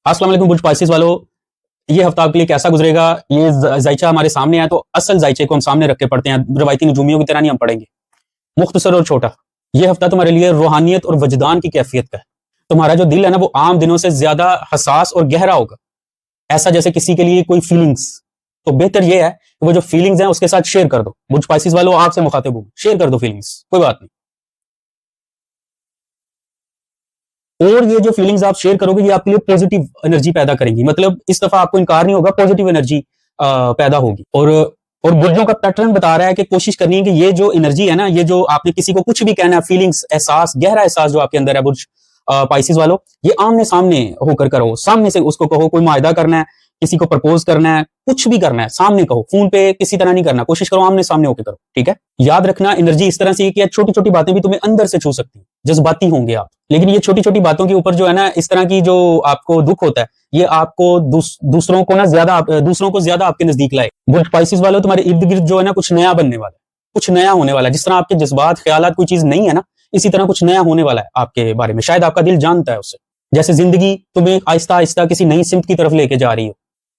अस्सलाम वालेकुम बुर्ज स्पाइसेस वालों, ये हफ्ता आपके लिए कैसा गुजरेगा? ये जायचा हमारे सामने है, तो असल जायचे को हम सामने रख के पढ़ते हैं। रवायती नजूमियों की तरह नहीं हम पढ़ेंगे, मुख्तसर और छोटा। ये हफ्ता तुम्हारे लिए रूहानियत और वजदान की कैफियत का है। तुम्हारा जो दिल है ना, वो आम दिनों से ज्यादा हसास और गहरा होगा, ऐसा जैसे किसी के लिए कोई फीलिंग्स। तो बेहतर ये है कि वो जो फीलिंग्स हैं उसके साथ शेयर कर दो। बुर्ज स्पाइसेस वालों, आपसे मुखातिब हूं, शेयर कर दो फीलिंग्स, कोई बात नहीं। और ये जो फीलिंग्स आप शेयर करोगे, ये आपके लिए पॉजिटिव एनर्जी पैदा करेंगी। मतलब इस दफा आपको इनकार नहीं होगा, पॉजिटिव एनर्जी पैदा होगी। और बुर्जों का पैटर्न बता रहा है कि कोशिश करनी है कि ये जो एनर्जी है ना, ये जो आपने किसी को कुछ भी कहना है, फीलिंग्स, एहसास, गहरा एहसास जो आपके अंदर है बुर्ज स्पाइसेस वालों, ये आमने सामने होकर करो। सामने से उसको कहो। कोई मुआहदा करना है, किसी को प्रपोज करना है, कुछ भी करना है, सामने कहो। फोन पे किसी तरह नहीं करना, कोशिश करो आमने सामने होकर करो, ठीक है? याद रखना, एनर्जी इस तरह से कि छोटी छोटी बातें भी तुम्हें अंदर से छू सकती हैं। जज्बाती होंगे आप, लेकिन ये छोटी छोटी बातों के ऊपर जो है ना, इस तरह की जो आपको दुख होता है, ये आपको दूसरों को ज्यादा आपके नजदीक लाए। गुड स्पाइसेस वालों, तुम्हारे इर्द गिर्द जो है ना, कुछ नया बनने वाला है, कुछ नया होने वाला है। जिस तरह आपके जज्बात, ख्यालात कोई चीज नहीं है ना, इसी तरह कुछ नया होने वाला है आपके बारे में। शायद आपका दिल जानता है उससे। जैसे जिंदगी तुम्हें आहिस्ता आहिस्ता किसी नई सिमत की तरफ लेके जा रही हो।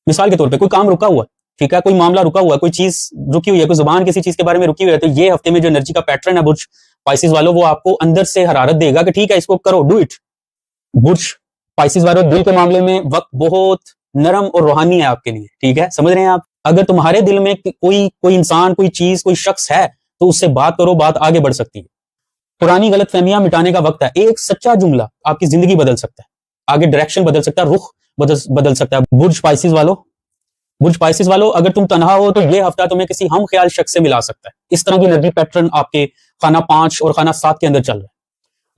मिसाल के तौर पे कोई काम रुका हुआ, ठीक है, कोई मामला रुका हुआ, कोई चीज रुकी हुई है, कोई जुबान किसी चीज के बारे में रुकी हुई है, तो ये हफ्ते में जो एनर्जी का पैटर्न है बुर्ज स्पाइसेस वालों, वो आपको अंदर से हरारत देगा कि ठीक है, इसको करो, डू इट। बुर्ज स्पाइसेस वालों, दिल के मामले में वक्त बहुत नरम और रूहानी है आपके लिए, ठीक है, समझ रहे हैं आप? अगर तुम्हारे दिल में कोई इंसान, कोई चीज, कोई शख्स है, तो उससे बात करो, बात आगे बढ़ सकती है। पुरानी गलतफहमियां मिटाने का वक्त है। एक सच्चा जुमला आपकी जिंदगी बदल सकता है, आगे डायरेक्शन बदल सकता है, रुख बदल सकता है। बुर्ज स्पाइसेस वालों, अगर तुम तनहा हो, तो ये हफ्ता तुम्हें किसी हम ख्याल शख्स से मिला सकता है। इस तरह की एनर्जी पैटर्न आपके खाना 5 और खाना 7 के अंदर चल रहा है।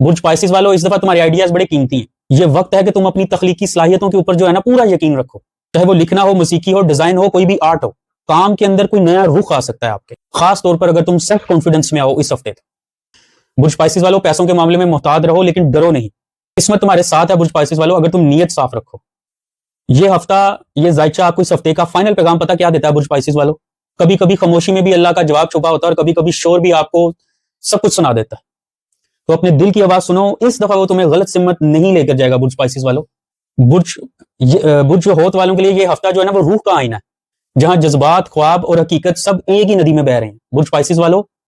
बुर्ज स्पाइसेस वालों, इस दफा तुम्हारे आइडियाज बड़े कीमती हैं। ये वक्त है कि तुम अपनी तख्लीकी सलाहियतों के ऊपर जो है ना, पूरा यकीन रखो। चाहे वो लिखना हो, मौसीकी हो, डिजाइन हो, कोई भी आर्ट हो। काम के अंदर कोई नया रुख आ सकता है आपके, खास तौर पर अगर तुम सेल्फ कॉन्फिडेंस में आओ इस हफ्ते। बुर्ज स्पाइसेस वालों, पैसों के मामले में मोहतात रहो, लेकिन डरो नहीं। किस्मत तुम्हारे साथ है बुर्ज स्पाइसेस वालों, अगर तुम नीयत साफ रखो। ये हफ्ता, ये जायचा आपको इस हफ्ते का फाइनल पैगाम पता क्या देता है बुर्ज स्पाइसेस वालों? कभी कभी खामोशी में भी अल्लाह का जवाब छुपा होता है, और कभी कभी शोर भी आपको सब कुछ सुना देता है। तो अपने दिल की आवाज सुनो, इस दफा वो तुम्हें गलत सिमत नहीं लेकर जाएगा बुर्ज स्पाइसेस वालों। बुर्ज होत वालों के लिए ये हफ्ता जो है ना, वो रूह का आईना है, जहां जज्बात, ख्वाब और हकीकत सब एक ही नदी में बह रहे हैं। बुर्ज स्पाइसेस वालों,